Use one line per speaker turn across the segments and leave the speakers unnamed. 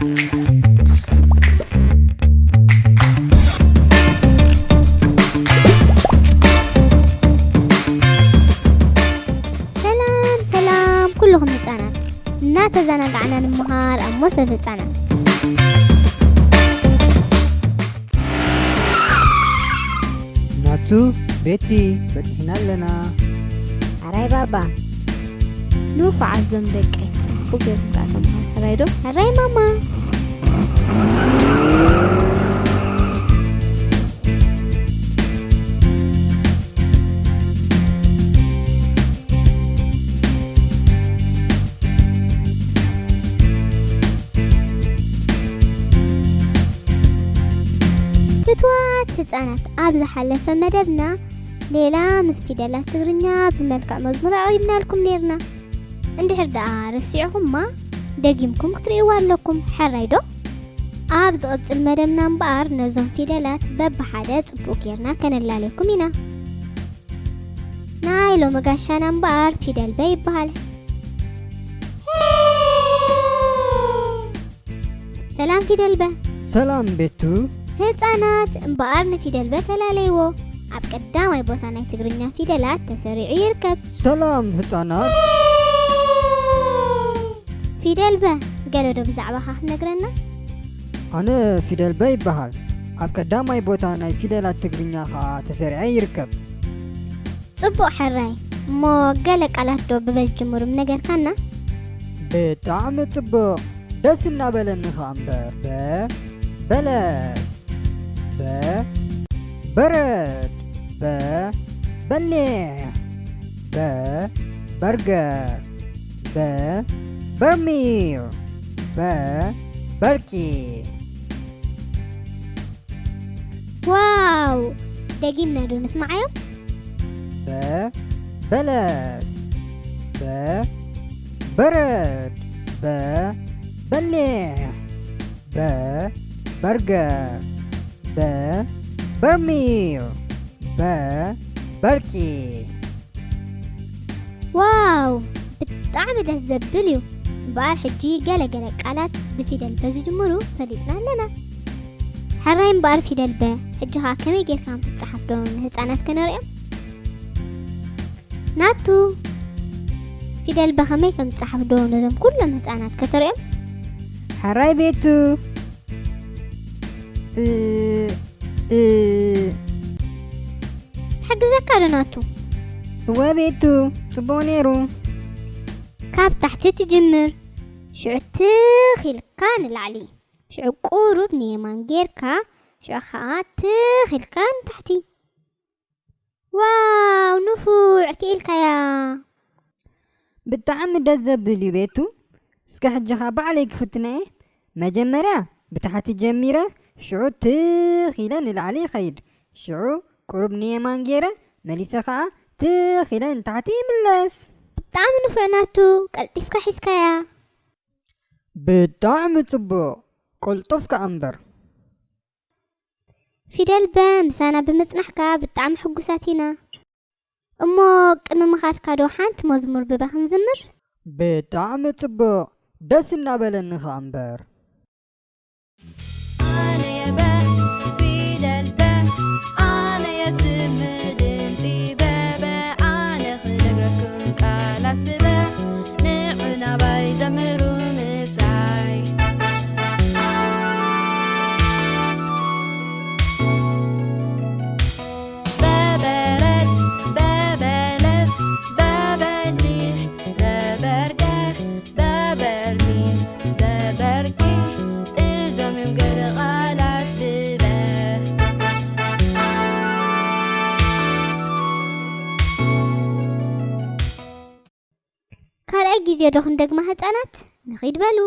سلام كلهم ህጻናት እናተዘናጋዕና ንምሃር ኣብ ሞሰብ ህጻናት
ناتو بيتي بتحنا لنا
هراي بابا نوف عزم دقي وكيف قاعدة هرايدو هراي ماما فتوات ህጻናት ኣብዛ ሓለፈ መደብና ሌላ ምስ ፊደላት ትግርኛ ብመልክዕ መዝሙር ኣውይድና ልኩም ነርና እንድሕር ደኣ ረሲዕኹምማ ደጊምኩም ክትርእይዋ ኣለኩም ሕራይ ዶ ኣብ ዝቕፅል መደብና እምበኣር ነዞም ፊደላት በብሓደ ጽቡቕ ጌርና ከነላለየኩም ኢና ናይ ሎሚ ጋሻና እምበኣር ፊደል በ ይበሃል ሰላም ፊደል በ
سلام بيتو
ህጻናት እምበኣር ንፊደል በ ተላለይዎ ኣብ ቀዳማይ ቦታ ናይ ትግርኛ ፊደላት ተሰሪዑ ይርከብ
سلام ህጻናት
ፊደል በ ገለ ዶ ብዛዕባኻ ክትነግረና
ኣነ ፊደል በ ይበሃል ኣብ ቀዳማይ ቦታ ናይ ፊደላት ትግርኛ ኸኣ ተሰሪዐ ይርከብ
ጽቡቕ ሕራይ እሞ ገለ ቃላት ዶ ብበጅሙሩም ነገርካና
ብጣዕሚ ጽቡቕ ደስ እናበለኒ ኸኣ እምበር በለስ برد بليح برجر برمير بركي
واو دقيقنا دو نسمعيهم
بلس برد بليح برجر برمير بركي
واو بتعمل دس زبليو بقى حجي قلق قالات بفيدل بزجمرو فليتنا لنا حرايم بقى فيدل با حجها كمي غير كان تصحف دون هصانات كنريم ناتو فيدل بخمي كم تصحف دون دم كلهم هصانات كتريم
حراي بيتو
حق ذكر ناتو
هو بيتو صبونيرو
كاب تحت تجمر شو تخيل كان العلي شو قورب نيمان غيركا شو خات تخيل كان تحتي واو نفوع كيلكا يا
بتعمد دزبلي بيتو اسكا حجها بعليك فتنه مجمرة بتحت جميرة شو تخيلن العلي خير شو قرب نيمان غيره مليسا خا تخيلن تحتي ملس
بطعم نفعناتو قلطفكا حسكايا
بطعم صبو قلطفكا أمبر
فيدل بام سانا بمصنحكا بطعم حقوساتينا እሞ ቅድሚ ምኻድካ ዶ ሓንቲ መዝሙር ብበኽን ዝምር
بطعم صبو ደስ እናበለኒ ኸ እምበር
ጊዜ ዶ ክንደግማ ህፃናት ንኺድ በሉ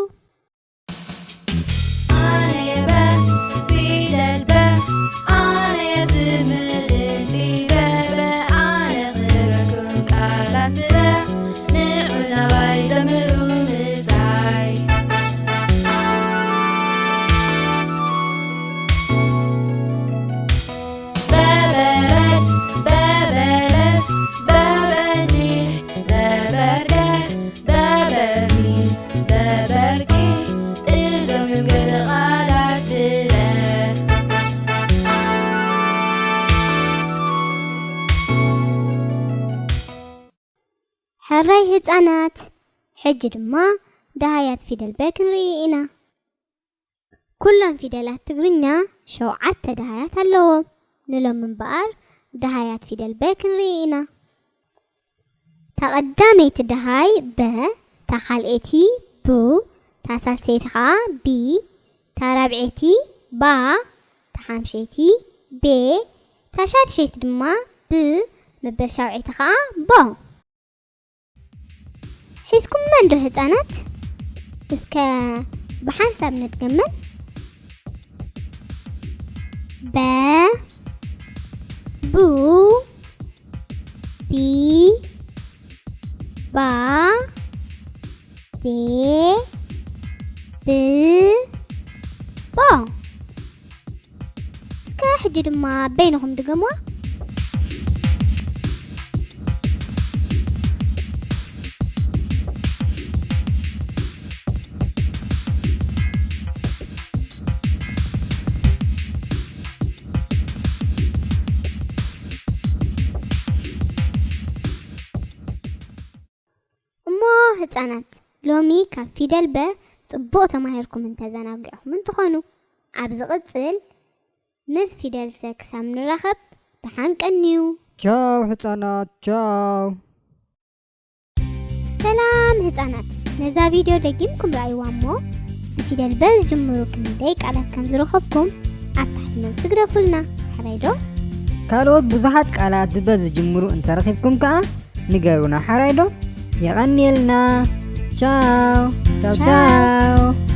Berger
ሃራይ ህፃናት ሕጂ ድማ ደሃያት ፊደል በ ክንርኢ ኢና ኩሎም ፊደላት ትግርኛ 7 ደሃያት ኣለዎም ንሎም እምበኣር ደሃያት ፊደል በ ክንርኢ ኢና ተቐዳመይቲ ደሃይ በ ተኻልኤቲ ቡ ታሳልሰይቲ ከዓ ቢ ታራብዔቲ ባ ተሓምሸይቲ ቤ ታሻድሸይቲ ድማ ብ መበል ሻውዒቲ ከዓ ቦ ሒዝኩም መንዶ ህፃናት እስከ በሓንሳብ ንድገመን በ ቡ ቢ ባ ቤ ብ ቦ እስከ ሕጂ ድማ በይንኹም ድገምዋ ህፃናት ሎሚ ካብ ፊደል በ ጽቡቕ ተማሂርኩም እንተዘናግዕኹም እንትኾኑ ኣብ ዝቕጽል ምስ ፊደል ሰ ክሳብ ንራኸብ ተሓንቀኒዩ
ቻው ህፃናት ቻው
ሰላም ህፃናት ነዛ ቪድዮ ደጊምኩም ረኣይዋ እሞ ብፊደል በ ዝጅምሩ ክንደይ ቃላት ከም ዝረኸብኩም ኣብ ታሕቲ መልሲ ግደፉልና ሓራይ ዶ
ካልኦት ብዙሓት ቃላት ብበ ዝጅምሩ እንተረኺብኩም ከዓ ንገሩና ሓራይ ዶ يغني لنا. تشاو تشاو تشاو